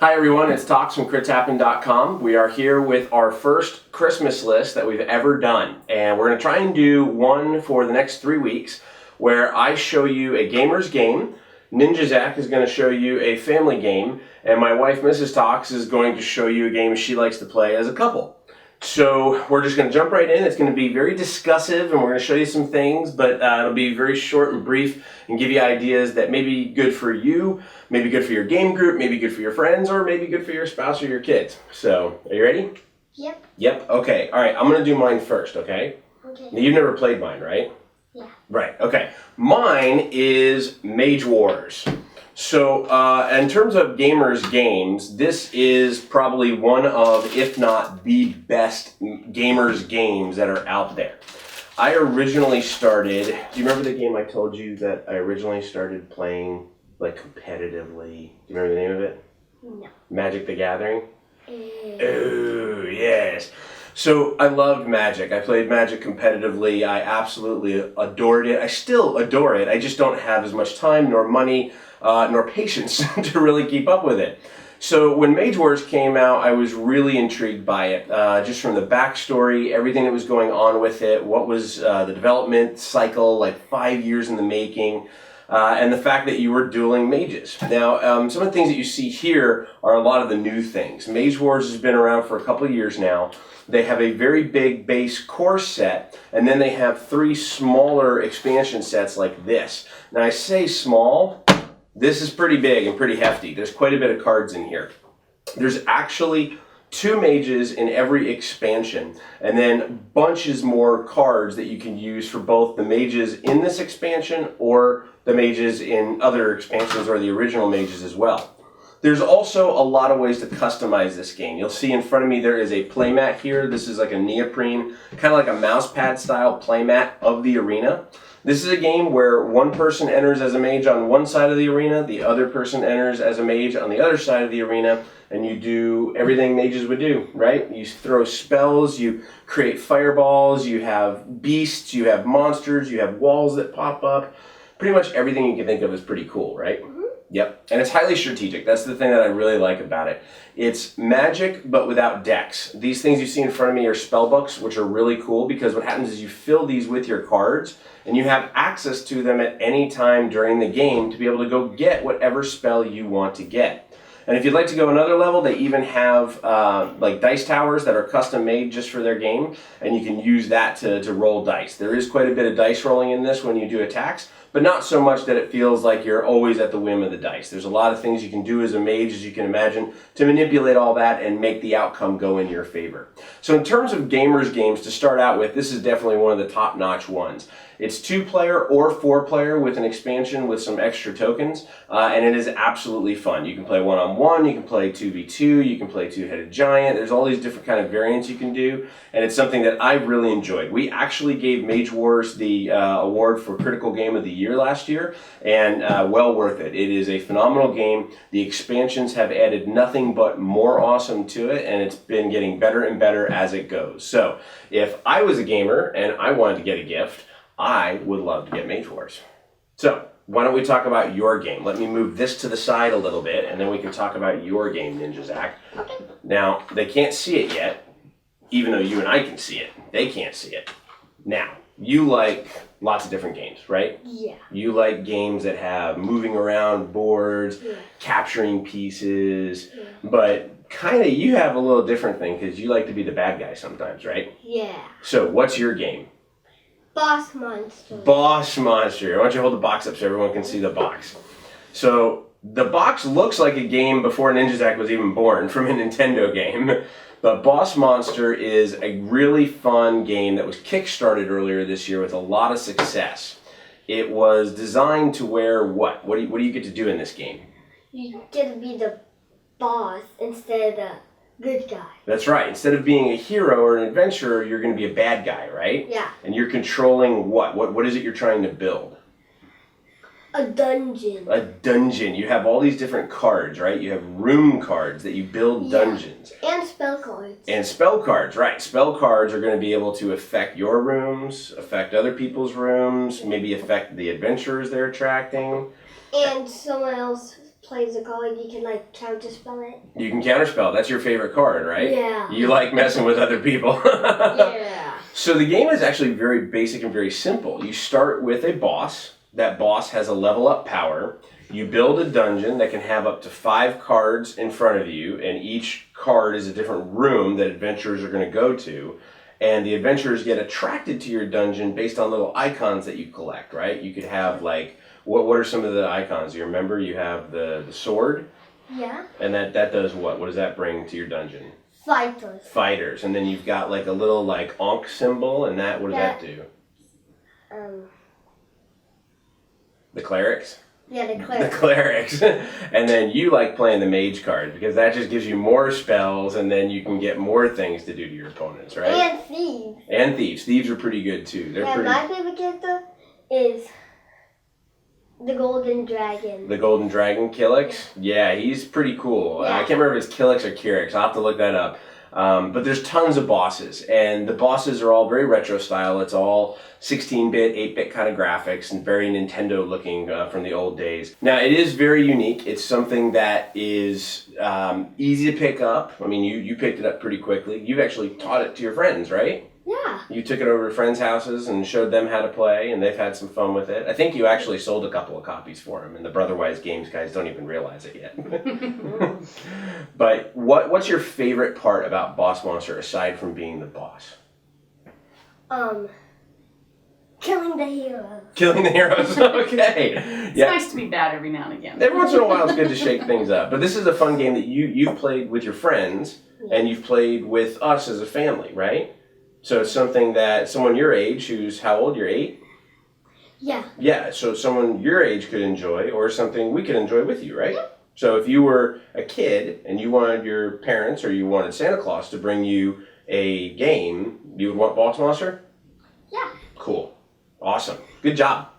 Hi everyone, it's Tox from CritsHappen.com. We are here with our first Christmas list that we've ever done. And we're going to try and do one for the next 3 weeks where I show you a gamer's game, NinjaZach is going to show you a family game, and my wife, Mrs. Tox, is going to show you a game she likes to play as a couple. So we're just going to jump right in. It's going to be very discussive and we're going to show you some things, but it'll be very short and brief and give you ideas that may be good for you, maybe good for your game group, maybe good for your friends, or maybe good for your spouse or your kids. So, are you ready? Yep. Yep, okay. All right, I'm going to do mine first, okay? Okay. Now, you've never played mine, right? Yeah. Right, okay. Mine is Mage Wars. So, in terms of gamers' games, this is probably one of, if not the best gamers' games that are out there. I originally started, do you remember the game I told you that I originally started playing, like, competitively? Do you remember the name of it? No. Magic the Gathering? Oh, yes. So I loved Magic. I played Magic competitively. I absolutely adored it. I still adore it. I just don't have as much time nor money nor patience to really keep up with it. So when Mage Wars came out, I was really intrigued by it. Just from the backstory, everything that was going on with it, what was the development cycle, like 5 years in the making, and the fact that you were dueling mages. Now, some of the things that you see here are a lot of the new things. Mage Wars has been around for a couple of years now. They have a very big base core set, and then they have 3 smaller expansion sets like this. Now, I say small. This is pretty big and pretty hefty. There's quite a bit of cards in here. There's actually 2 mages in every expansion, and then bunches more cards that you can use for both the mages in this expansion or the mages in other expansions or the original mages as well. There's also a lot of ways to customize this game. You'll see in front of me there is a playmat here. This is like a neoprene, kind of like a mouse pad style playmat of the arena. This is a game where one person enters as a mage on one side of the arena, the other person enters as a mage on the other side of the arena, and you do everything mages would do, right? You throw spells, you create fireballs, you have beasts, you have monsters, you have walls that pop up. Pretty much everything you can think of is pretty cool, right? Yep, and it's highly strategic. That's the thing that I really like about it. It's Magic, but without decks. These things you see in front of me are spell books, which are really cool because what happens is you fill these with your cards, and you have access to them at any time during the game to be able to go get whatever spell you want to get. And if you'd like to go another level, they even have like dice towers that are custom made just for their game, and you can use that to roll dice. There is quite a bit of dice rolling in this when you do attacks, but not so much that it feels like you're always at the whim of the dice. There's a lot of things you can do as a mage, as you can imagine, to manipulate all that and make the outcome go in your favor. So in terms of gamers' games, to start out with, this is definitely one of the top-notch ones. It's 2-player or 4-player with an expansion with some extra tokens, and it is absolutely fun. You can play one-on-one, you can play 2v2, you can play two-headed giant. There's all these different kind of variants you can do, and it's something that I've really enjoyed. We actually gave Mage Wars the award for Critical Game of the Year last year, and well worth it. It is a phenomenal game. The expansions have added nothing but more awesome to it, and it's been getting better and better as it goes. So if I was a gamer and I wanted to get a gift, I would love to get Mage Wars. So, why don't we talk about your game? Let me move this to the side a little bit, and then we can talk about your game, NinjaZach. Okay. Now, they can't see it yet, even though you and I can see it. They can't see it. Now, you like lots of different games, right? Yeah. You like games that have moving around boards, capturing pieces, but kind of you have a little different thing because you like to be the bad guy sometimes, right? Yeah. So, what's your game? Boss Monster. Boss Monster. Why don't you hold the box up so everyone can see the box? So the box looks like a game before NinjaZach was even born from a Nintendo game. But Boss Monster is a really fun game that was kickstarted earlier this year with a lot of success. It was designed to where what? What do you get to do in this game? You get to be the boss instead of the good guy. That's right. Instead of being a hero or an adventurer, you're going to be a bad guy, right? Yeah. And you're controlling what? What is it you're trying to build? A dungeon. A dungeon. You have all these different cards, right? You have room cards that you build dungeons. And spell cards. And spell cards, right. Spell cards are going to be able to affect your rooms, affect other people's rooms, maybe affect the adventurers they're attracting. And someone else plays the card, you can like counterspell it. You can counterspell. That's your favorite card, right? Yeah. You like messing with other people. Yeah. So the game is actually very basic and very simple. You start with a boss. That boss has a level up power. You build a dungeon that can have up to 5 cards in front of you, and each card is a different room that adventurers are going to go to. And the adventurers get attracted to your dungeon based on little icons that you collect, right? You could have like, what are some of the icons? You remember you have the sword? Yeah. And that does what? What does that bring to your dungeon? Fighters. Fighters. And then you've got like a little like Ankh symbol, and that, what does that do? The clerics? Yeah, the The cleric. clerics. And then you like playing the mage card because that just gives you more spells, and then you can get more things to do to your opponents, right? And thieves. And thieves. Thieves are pretty good too. They're Yeah, pretty. my favorite character is the Golden Dragon. The Golden Dragon, Killix? Yeah, he's pretty cool. Yeah. I can't remember if it's Killix or Kyrix. I'll have to look that up. But there's tons of bosses, and the bosses are all very retro style. It's all 16-bit, 8-bit kind of graphics, and very Nintendo looking from the old days. Now, it is very unique. It's something that is easy to pick up. I mean, you picked it up pretty quickly. You've actually taught it to your friends, right? Yeah. You took it over to friends' houses and showed them how to play, and they've had some fun with it. I think you actually sold a couple of copies for them, and the Brotherwise Games guys don't even realize it yet. But what's your favorite part about Boss Monster aside from being the boss? Killing the heroes. Killing the heroes. Okay. It's nice to be bad every now and again. Every once in a while, it's good to shake things up. But this is a fun game that you've played with your friends, and you've played with us as a family, right? So it's something that someone your age, who's how old? You're 8? Yeah. Yeah, so someone your age could enjoy, or something we could enjoy with you, right? So if you were a kid and you wanted your parents or you wanted Santa Claus to bring you a game, you would want Boss Monster? Yeah. Cool. Awesome. Good job.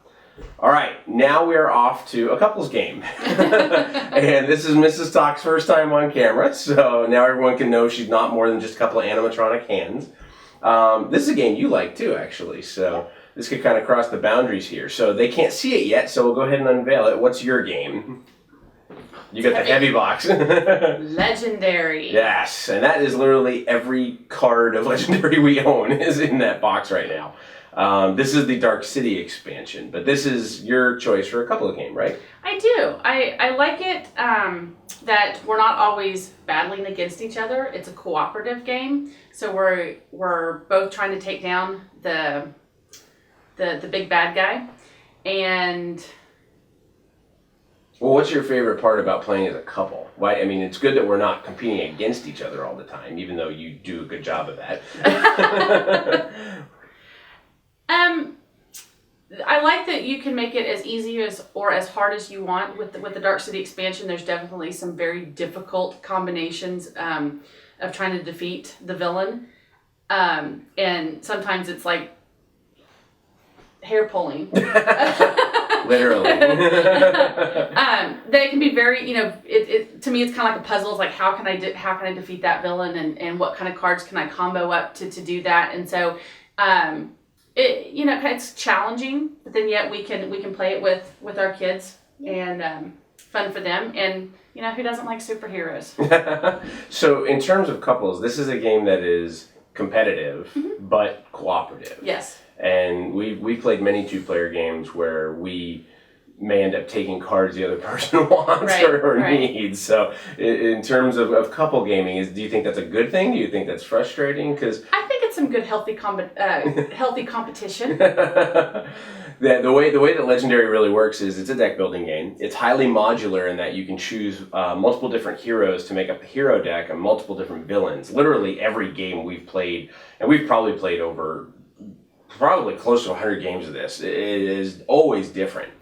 All right, now we are off to a couples game. And this is Mrs. Tox's first time on camera, so now everyone can know she's not more than just a couple of animatronic hands. This is a game you like too, actually, so this could kind of cross the boundaries here. So they can't see it yet, so we'll go ahead and unveil it. What's your game? You got the heavy box. Legendary. Yes, and that is literally every card of Legendary we own is in that box right now. This is the Dark City expansion, but this is your choice for a couple of games, right? I do. I like it that we're not always battling against each other. It's a cooperative game, so we're both trying to take down the big bad guy. And well, what's your favorite part about playing as a couple? Why? I mean, it's good that we're not competing against each other all the time, even though you do a good job of that. I like that you can make it as easy or as hard as you want. With the Dark City expansion, there's definitely some very difficult combinations of trying to defeat the villain. And sometimes it's like hair pulling. Literally. They can be very, it to me it's kind of like a puzzle. It's like how can I defeat that villain, and what kind of cards can I combo up to do that? And so it's challenging, but then yet we can play it with our kids, and fun for them. And who doesn't like superheroes? So in terms of couples, this is a game that is competitive but cooperative. Yes. And we played many 2-player games where we may end up taking cards the other person wants or needs. So in terms of couple gaming, do you think that's a good thing? Do you think that's frustrating? Because I think it's some good healthy competition. The way that Legendary really works is it's a deck building game. It's highly modular in that you can choose multiple different heroes to make up the hero deck and multiple different villains. Literally every game we've played, and we've probably played over probably close to 100 games of this, it is always different.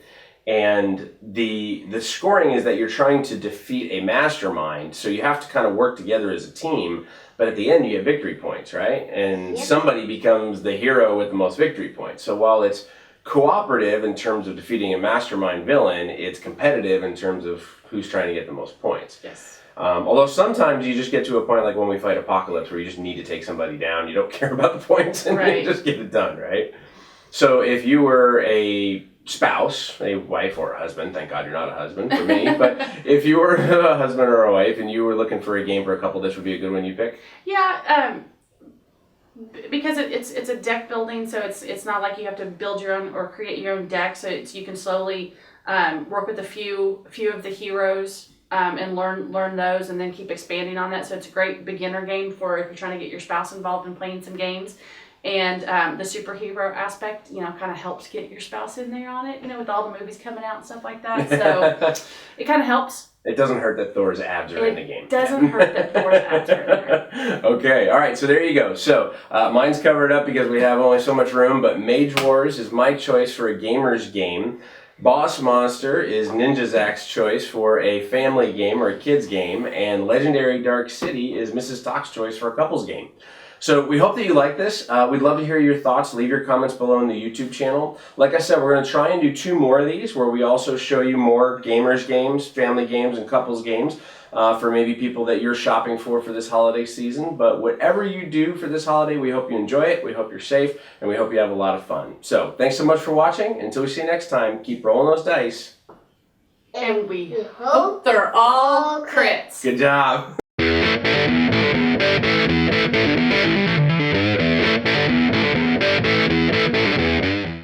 And the scoring is that you're trying to defeat a mastermind, so you have to kind of work together as a team, but at the end you get victory points, right? And somebody becomes the hero with the most victory points. So while it's cooperative in terms of defeating a mastermind villain, it's competitive in terms of who's trying to get the most points. Yes. Although sometimes you just get to a point like when we fight Apocalypse where you just need to take somebody down, you don't care about the points, and you just get it done, right? So if you were a spouse, a wife or a husband, thank God you're not a husband for me, but if you were a husband or a wife and you were looking for a game for a couple, this would be a good one you pick? Yeah, because it's a deck building, so it's not like you have to build your own or create your own deck. So you can slowly work with a few of the heroes and learn those, and then keep expanding on that. So it's a great beginner game for if you're trying to get your spouse involved in playing some games. And the superhero aspect, kind of helps get your spouse in there on it. With all the movies coming out and stuff like that. So it kind of helps. It doesn't hurt that Thor's abs are in the game. It doesn't hurt that Thor's abs are in there. Okay, all right, so there you go. So mine's covered up because we have only so much room, but Mage Wars is my choice for a gamer's game. Boss Monster is NinjaZach's choice for a family game or a kid's game, and Legendary Dark City is Mrs. Tox's choice for a couple's game. So we hope that you like this. We'd love to hear your thoughts. Leave your comments below in the YouTube channel. Like I said, we're going to try and do 2 more of these where we also show you more gamers games, family games, and couples games for maybe people that you're shopping for this holiday season. But whatever you do for this holiday, we hope you enjoy it, we hope you're safe, and we hope you have a lot of fun. So thanks so much for watching. Until we see you next time, keep rolling those dice. And we hope they're all crits. Good job.